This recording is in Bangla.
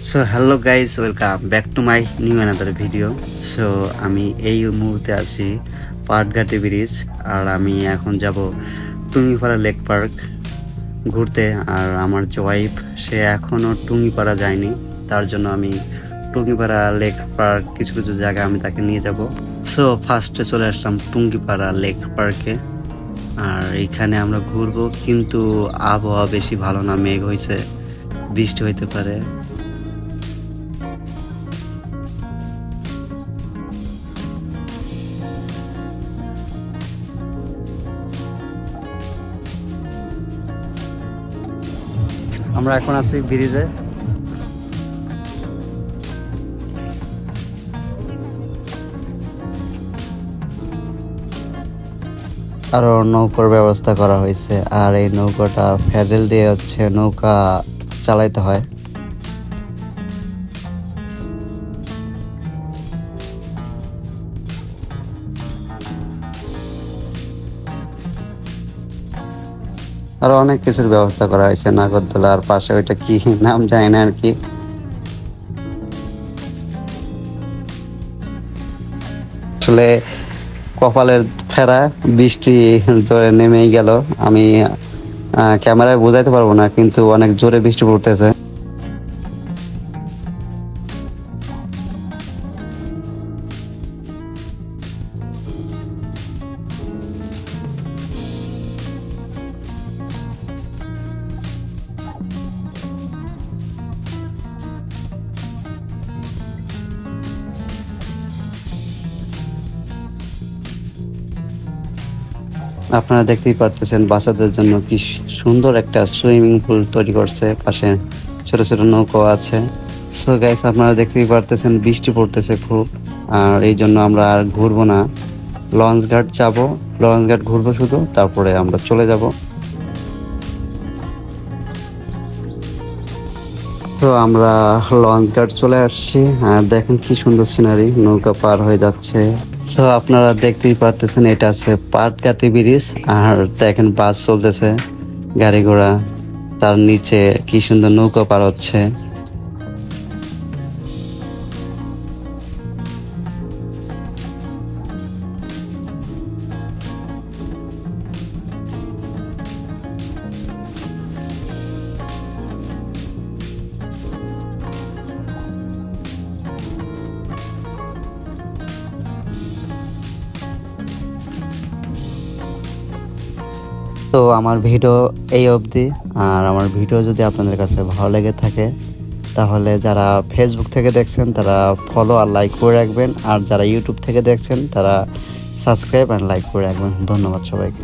So hello guys, welcome back to my new another video. So আমি এই মুহূর্তে আছি পাটঘাটি ব্রিজ, আর আমি এখন যাব টুঙ্গিপাড়া লেক পার্ক ঘুরতে। আর আমার যে ওয়াইফ, সে এখনও টুঙ্গিপাড়া যায়নি, তার জন্য আমি টুঙ্গিপাড়া লেক পার্ক কিছু কিছু জায়গা আমি তাকে নিয়ে যাব। সো ফার্স্টে চলে আসলাম টুঙ্গিপাড়া লেক পার্কে। আর এইখানে আমরা ঘুরবো, কিন্তু আবহাওয়া বেশি ভালো না, মেঘ হয়েছে, বৃষ্টি হইতে পারে। আমরা এখন আছি ব্রিজে। আরো নৌকার ব্যবস্থা করা হয়েছে, আর এই নৌকাটা প্যাডেল দিয়ে নৌকা চালাইতে হয়। আরো অনেক কিছুর ব্যবস্থা করা হয়েছে, নাগরদোলা, আর পাশে ওইটা কি নাম জানি না আর কি। আসলে কপালের ফেরা, বৃষ্টি জোরে নেমেই গেল। আমি ক্যামেরায় বোঝাইতে পারবো না, কিন্তু অনেক জোরে বৃষ্টি পড়তেছে। আপনারা দেখতেই পারতেছেন বাচ্চাদের জন্য কি সুন্দর একটা সুইমিং পুল তৈরি করছে, পাশে ছোট ছোট নৌকা আছে। সো গাইস, আপনারা দেখতেই পারতেছেন বৃষ্টি পড়তেছে খুব, আর এই জন্য আমরা আর ঘুরবো না, লঞ্চ ঘাট যাবো, লঞ্চ ঘাট ঘুরবো শুধু, তারপরে আমরা চলে যাব। তো আমরা লঞ্চ ঘাট চলে আসছি, আর দেখেন কি সুন্দর সিনারি, নৌকা পার হয়ে যাচ্ছে। সো আপনারা দেখতেই পারতেছেন এটা আছে পাটঘাটি ব্রিজ, আর দেখেন বাস চলতেছে, গাড়ি ঘোড়া, তার নিচে কি সুন্দর নৌকা পার হচ্ছে। তো আমার ভিডিও এই অবধি। আর আমার ভিডিও যদি আপনাদের কাছে ভালো লেগে থাকে, তাহলে যারা ফেসবুক থেকে দেখছেন তারা ফলো আর লাইক করে রাখবেন, আর যারা ইউটিউব থেকে দেখছেন তারা সাবস্ক্রাইব আর লাইক করে রাখবেন। ধন্যবাদ সবাইকে।